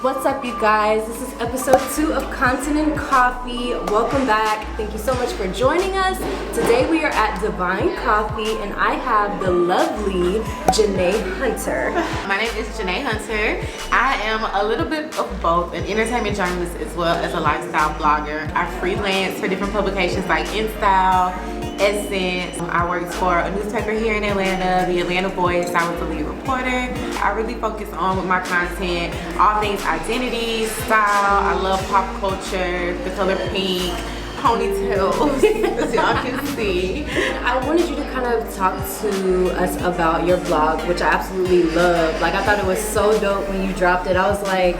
What's up, you guys? This is episode 2 of Content and Coffee. Welcome back. Thank you so much for joining us. Today we are at Divine Coffee and I have the lovely Gené Hunter. My name is Gené Hunter. I am a little bit of both, an entertainment journalist as well as a lifestyle blogger. I freelance for different publications like InStyle, Essence. I worked for a newspaper here in Atlanta, the Atlanta Voice. I was the lead reporter. I really focus on with my content all things identity, style. I love pop culture, the color pink, ponytails, as y'all can see. I wanted you to kind of talk to us about your blog, which I absolutely love. Like, I thought it was so dope when you dropped it. I was like,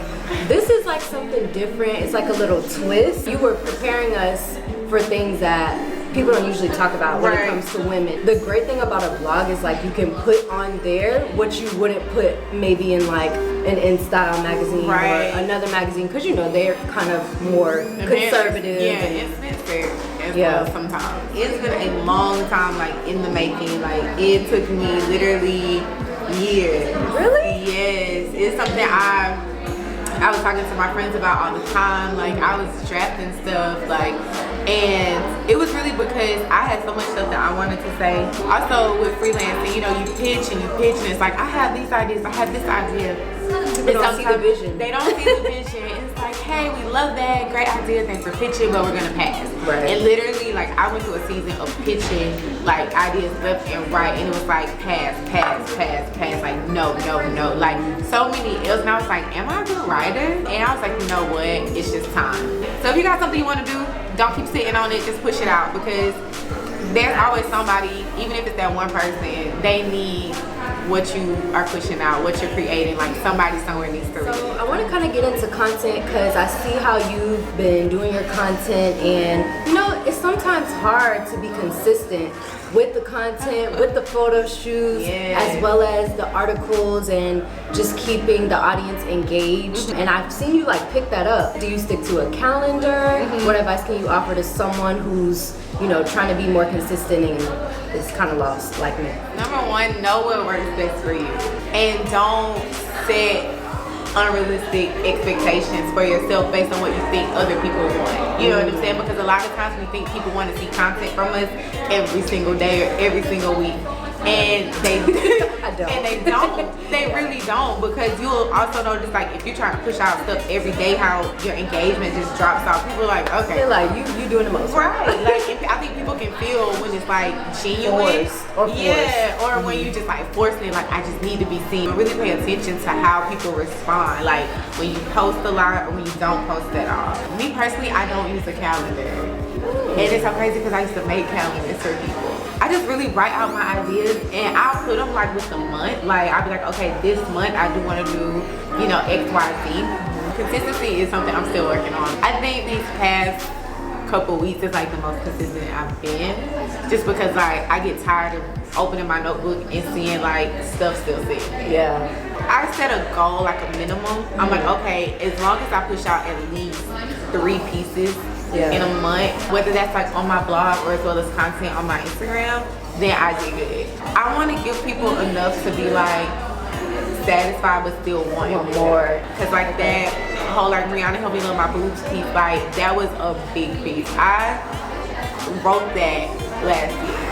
this is like something different. It's like a little twist. You were preparing us for things that people don't usually talk about when it comes to women. The great thing about a blog is like you can put on there what you wouldn't put maybe in like an InStyle magazine or another magazine, because you know they're kind of more conservative. It's been fair as well sometimes. It's been a long time like in the making. Like it took me literally years. Really? Yes. It's something I was talking to my friends about all the time. Like I was drafting stuff like, and it was really because I had so much stuff that I wanted to say. Also with freelancing, you know, you pitch and it's like, I have these ideas, I have this idea. They don't see the vision. They don't see the vision. It's like, hey, we love that, great idea, thanks for pitching, but we're gonna pass. And literally, like, I went through a season of pitching like ideas left and right, and it was like pass, like no, like so many ills, and I was like, am I a good writer? And I was like, you know what, it's just time. So if you got something you want to do, don't keep sitting on it, just push it out, because there's always somebody, even if it's that one person, they need what you are pushing out, what you're creating. Like somebody somewhere needs to read. So I want to kind of get into content because I see how you've been doing your content, and you know, it's sometimes hard to be consistent with the content, with the photo shoots, as well as the articles, and just keeping the audience engaged. And I've seen you like pick that up. Do you stick to a calendar? What advice can you offer to someone who's, you know, trying to be more consistent and is kind of lost like me? Number one, know what works best for you, and don't set unrealistic expectations for yourself based on what you think other people want. You know what I'm saying? Because a lot of times we think people want to see content from us every single day or every single week, and they they really don't, because you'll also notice, like, if you're trying to push out stuff every day, how your engagement just drops off. People are like, okay, they're like, you doing the most, right? Like, I think people can feel when it's like genuine, or when you just like forcing it, like, I just need to be seen. But really pay attention to how people respond, like when you post a lot or when you don't post at all. Me personally, I don't use a calendar, and it's so crazy because I used to make calendars for people. I just really write out my ideas, and I'll put them like with the month. Like I'll be like, okay, this month I do want to do, you know, X, Y, Z. Consistency is something I'm still working on. I think these past couple weeks is like the most consistent I've been, just because like I get tired of opening my notebook and seeing like stuff still sitting there. I set a goal, like a minimum. I'm like, okay, as long as I push out at least 3 pieces in a month, whether that's like on my blog or as well as content on my Instagram, then I dig it. I want to give people enough to be like satisfied but still wanting more, because like that whole like Rihanna helped me love my boobs piece, like that was a big piece. I wrote that last year.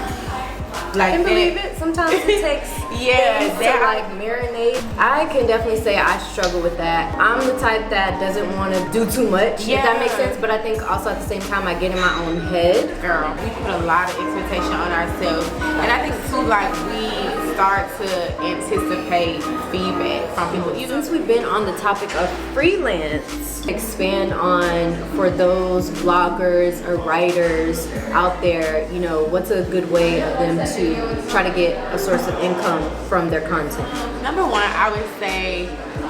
Like, I can believe it. Sometimes it takes things to like marinate. I can definitely say I struggle with that. I'm the type that doesn't want to do too much, if that makes sense. But I think also at the same time I get in my own head. Girl, we put a lot of expectation on ourselves, and I think too, like, we start to anticipate feedback from people. Since we've been on the topic of freelance, expand on, for those bloggers or writers out there, you know, what's a good way of them to try to get a source of income from their content? Number one, I would say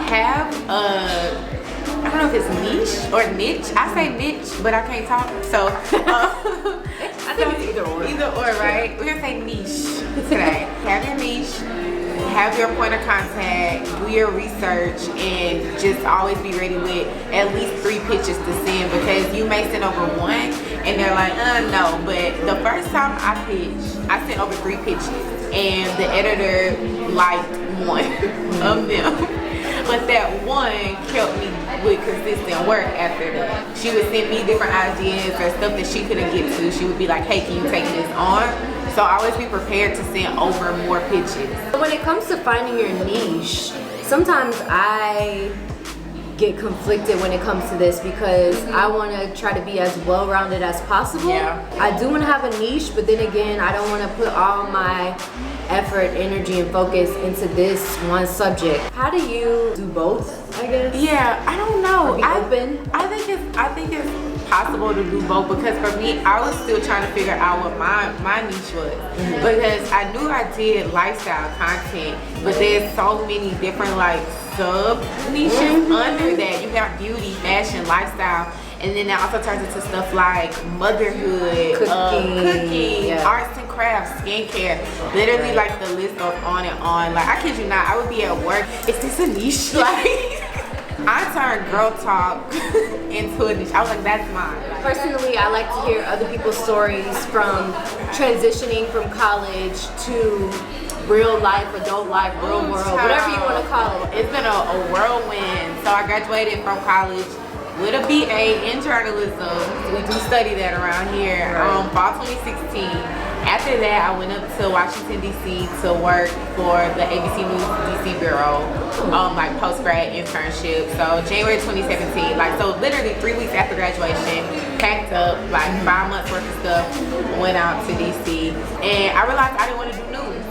have a, I don't know if it's niche or niche. I say niche, but I can't talk, so I think it's either or. Either or, right? We're gonna say niche today. Have have your niche, have your point of contact, do your research, and just always be ready with at least 3 pitches to send, because you may send over one and they're like, no. But the first time I pitched, I sent over 3 pitches and the editor liked one of them. But that one kept me with consistent work after that. She would send me different ideas or stuff that she couldn't get to. She would be like, hey, can you take this on? So always be prepared to send over more pitches. When it comes to finding your niche, sometimes I get conflicted when it comes to this, because I want to try to be as well-rounded as possible. Yeah. I do want to have a niche, but then again, I don't want to put all my effort, energy, and focus into this one subject. How do you do both, I guess? Yeah, I don't know. I think it's possible to do both, because for me, I was still trying to figure out what my niche was. Because I knew I did lifestyle content, but there's so many different like sub niches under that. You got beauty, fashion, lifestyle, and then that also turns into stuff like motherhood, cooking, arts and crafts, skincare. Literally, like the list goes on and on. Like, I kid you not, I would be at work. Is this a niche? Like, I turned girl talk into a niche. I was like, that's mine. Personally, I like to hear other people's stories from transitioning from college to real life, adult life, real world, whatever you want to call it. It's been a whirlwind. So I graduated from college with a BA in journalism. We do study that around here. Fall 2016. After that, I went up to Washington, D.C. to work for the ABC News D.C. Bureau, like post-grad internship. So January 2017, like, so literally 3 weeks after graduation, packed up like 5 months worth of stuff, went out to D.C. And I realized I didn't want to do news.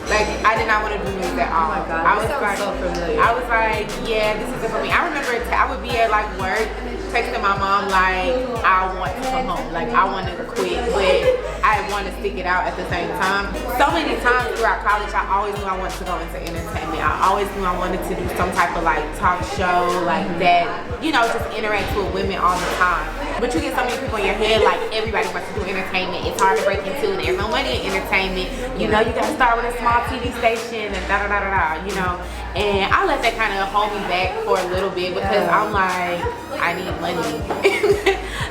Like, I did not want to do news at all. Oh my God, I was that like, so familiar. I was like, yeah, this isn't for me. I remember I would be at like work, texting my mom like, I want to come home, like I want to quit, but I want to stick it out at the same time. So many times throughout college, I always knew I wanted to go into entertainment. I always knew I wanted to do some type of like talk show like that, you know, just interact with women all the time. But you get so many people in your head, like everybody wants to do entertainment. It's hard to break into, and there's no money in entertainment. You know, you gotta start with a small TV station and da da da da da, you know. And I let that kind of hold me back for a little bit, because I'm like, I need money.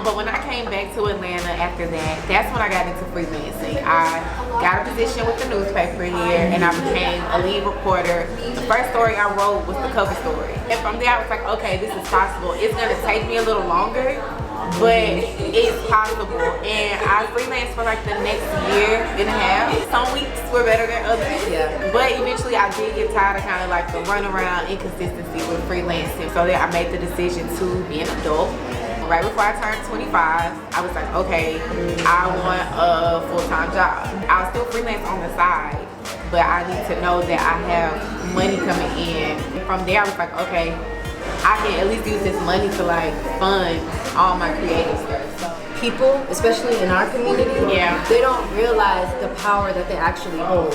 But when I came back to Atlanta after that, that's when I got into freelancing. I got a position with the newspaper here, and I became a lead reporter. The first story I wrote was the cover story. And from there I was like, okay, this is possible. It's gonna take me a little longer, but it's possible. And I freelanced for like the next year and a half. Some weeks were better than others. But eventually I did get tired of kind of like the runaround inconsistency with freelancing. So then I made the decision to be an adult. Right before I turned 25, I was like, okay, I want a full-time job. I'll still freelance on the side, but I need to know that I have money coming in. From there I was like, okay, I can at least use this money to like fund all my creative stuff. So people, especially in our community, they don't realize the power that they actually hold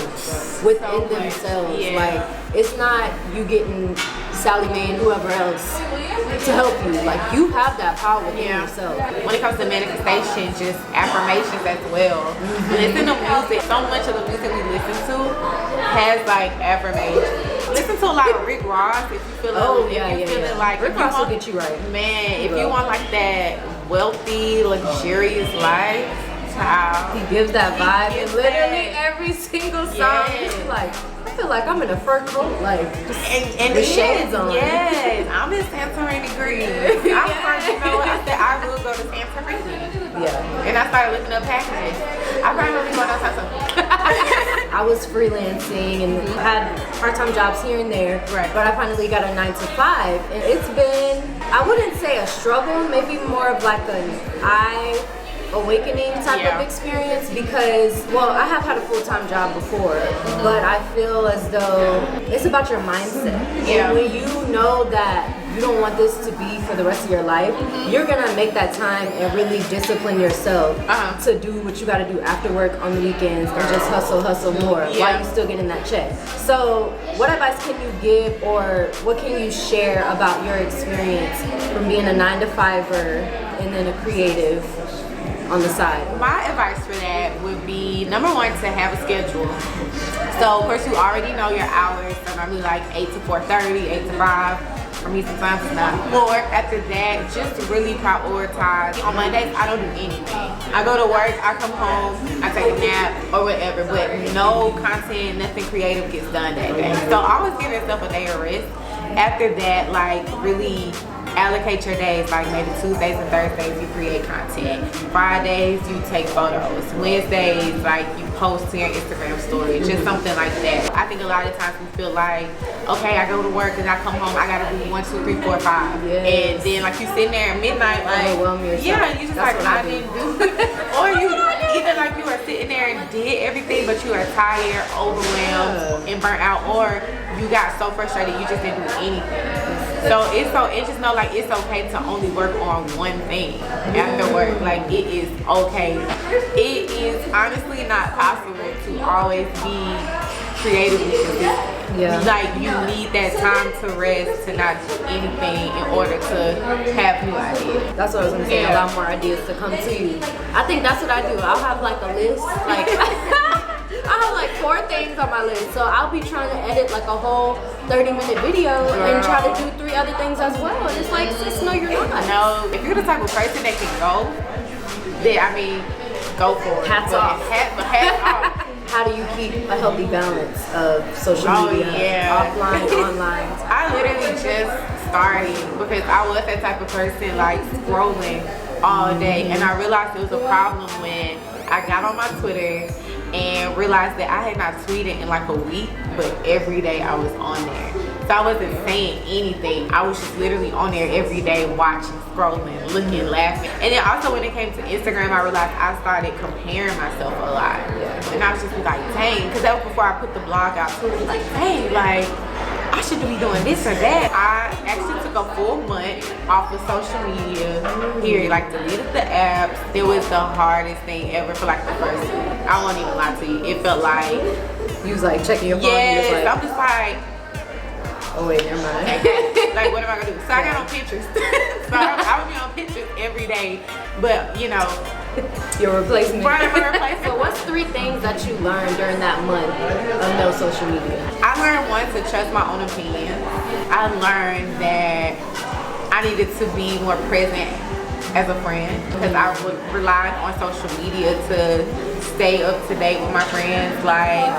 within themselves. Like, it's not you getting Sally Mae and whoever else to help you. Like, you have that power within yourself. When it comes to manifestation, just affirmations as well. Listen to music. So much of the music we listen to has like affirmations. Listen to a lot of Rick Ross if you feel like Rick Ross will get you right. Man, if you want like that wealthy, luxurious life, child, he gives that vibe in literally every single song. It's like, I feel like I'm in a fur coat, like just and with shades on. Yes, I'm in Santorini Greece. I'm first, you know, I said I will go to Santorini. And I started looking up packages. I probably will be going outside. I was freelancing and had part-time jobs here and there, but I finally got a 9 to 5, and it's been, I wouldn't say a struggle, maybe more of like an awakening type of experience, because, well, I have had a full-time job before, but I feel as though it's about your mindset. And when you know that you don't want this to be for the rest of your life, you're gonna make that time and really discipline yourself to do what you gotta do after work on the weekends and just hustle more while you're still getting that check. So what advice can you give, or what can you share about your experience from being a 9 to 5er and then a creative on the side? My advice for that would be, number one, to have a schedule. So of course you already know your hours. So normally like 8 to 4:30, 8 to 5. For me, sometimes it's not 4. After that, just to really prioritize. On Mondays, I don't do anything. I go to work, I come home, I take a nap or whatever, but no content, nothing creative gets done that day. So always give yourself a day of rest. After that, like really allocate your days, like maybe Tuesdays and Thursdays you create content, Fridays you take photos, Wednesdays like you post to your Instagram story, just something like that. I think a lot of times we feel like, okay, I go to work and I come home, I gotta do 1, 2, 3, 4, 5, and then like you sitting there at midnight like, yeah, you just like I didn't do it, or you either like you are sitting there and did everything but you are tired, overwhelmed, and burnt out, or you got so frustrated you just didn't do anything. So it just know like it's okay to only work on one thing after work. Like it is okay. It is honestly not possible to always be creatively consistent. Yeah. Like you need that time to rest, to not do anything in order to have new ideas. That's what I was gonna say. Yeah. A lot more ideas to come to you. I think that's what I do. I'll have like a list, like I have like 4 things on my list. So I'll be trying to edit like a whole 30-minute video and try to do 3 other things as well. And it's like, sis, no, you're not. No, if you're the type of person that can go, then I mean, go for it. Hats off. Hats off. How do you keep a healthy balance of social media, offline, online? I literally just started because I was that type of person, like scrolling all day, and I realized it was a problem when I got on my Twitter and realized that I had not tweeted in like a week, but every day I was on there. So I wasn't saying anything. I was just literally on there every day, watching, scrolling, looking, laughing. And then also when it came to Instagram, I realized I started comparing myself a lot. And I was just like, dang, because that was before I put the blog out too. It was like, dang, like, I should be doing this or that. I actually took a full month off of social media, period. Like deleted the apps. It was the hardest thing ever for like the first week. I won't even lie to you. It felt like, you was like checking your phone. Yes, like, I'm just like, oh wait, never mind. Like what am I gonna do? So I got on Pinterest. So I would be on Pinterest every day. But you know, your replacement. Right, my replacement. So what's 3 things that you learned during that month of no social media? I learned, one, to trust my own opinion. I learned that I needed to be more present as a friend because I would rely on social media to stay up to date with my friends. Like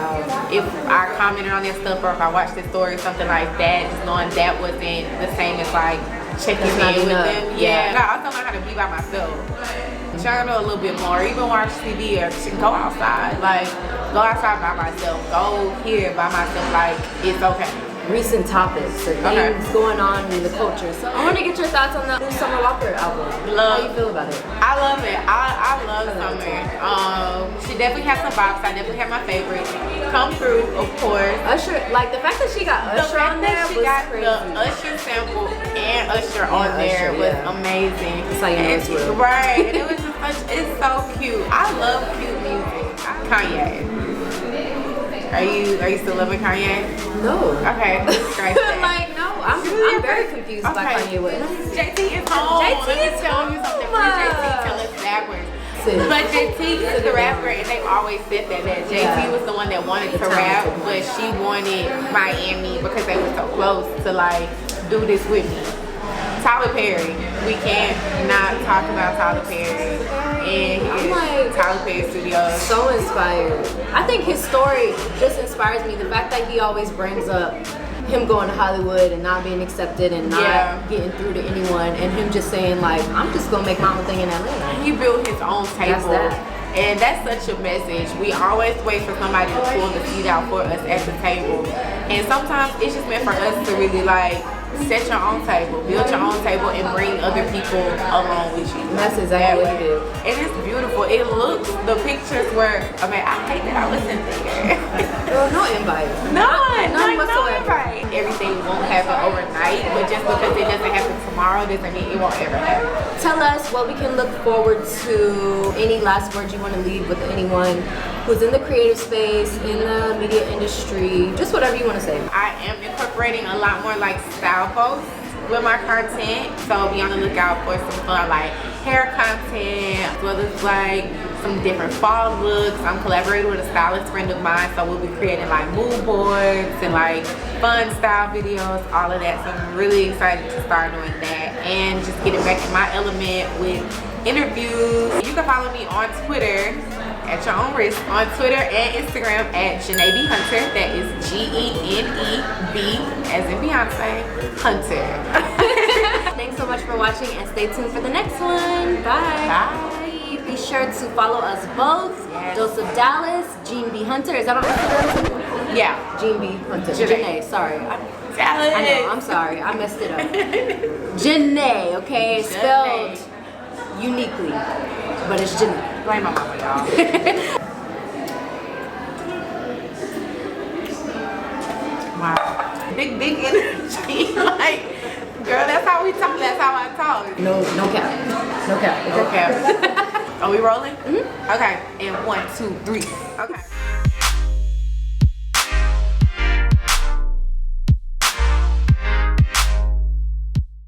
if I commented on their stuff or if I watched their story or something like that, just knowing that wasn't the same as like checking in with them. Yeah. I also learned how to be by myself. Trying to know a little bit more, even watch TV or go outside. Like go outside by myself, go here by myself. Like it's okay. Recent topics or things going on in the culture. So I want to get your thoughts on the new Summer Walker album. How you feel about it? I love it. I love Summer. She definitely has some vibes. I definitely have my favorite. Come Through, of course. Usher, like the fact that she got Usher on there was crazy. The Usher sample and Usher on there was amazing. That's how you know it's real. Right. And it was just such, it's so cute. I love cute music. Kanye. Are you still loving Kanye? No. Okay. Like no, I'm very confused by Kanye West. JT is home. JT is telling you something. JT tell us backwards. But JT is the rapper, and they've always said that JT was the one that wanted to rap, but she wanted Miami because they were so close to like do this with me. Tyler Perry, we can't not talk about Tyler Perry and his Tyler Perry Studios. So inspired. I think his story just inspires me. The fact that he always brings up him going to Hollywood and not being accepted and not getting through to anyone, and him just saying like, I'm just gonna make my own thing in LA. He built his own table. And that's such a message. We always wait for somebody to pull the seat out for us at the table. And sometimes it's just meant for us to really like set your own table, build your own table, and bring other people along with you. And that's exactly what you do. And it's beautiful. It looks, the pictures were, I mean, I hate that I wasn't there. Girl, no invite. None whatsoever. invite. Everything won't happen overnight, but just because it doesn't happen tomorrow doesn't mean it won't ever happen. Tell us what we can look forward to. Any last words you want to leave with anyone who's in the creative space, in the media industry, just whatever you want to say. I am incorporating a lot more like style posts with my content, so be on the lookout for some fun like hair content, as well as like some different fall looks. I'm collaborating with a stylist friend of mine, so we'll be creating like mood boards and like fun style videos, all of that. So I'm really excited to start doing that and just getting back in my element with interviews. You can follow me on Twitter at your own risk, on Twitter and Instagram at Gené Hunter. That is Geneb as in Beyonce Hunter. Thanks so much for watching and stay tuned for the next one. Bye. Bye. Be sure to follow us both. Yes. Dose of Dallas, Gene B Hunter. Is that on Instagram? Yeah. Gene B Hunter. Gené. Sorry. Dallas. I know, I'm sorry. I messed it up. Gené, okay? Spelled uniquely, but it's Gené. Blame my mama, y'all. Wow. Big energy. Like, girl, that's how we talk. That's how I talk. No cap. No cap. Okay. Are we rolling? Mm-hmm. Okay. And 1, 2, 3. Okay.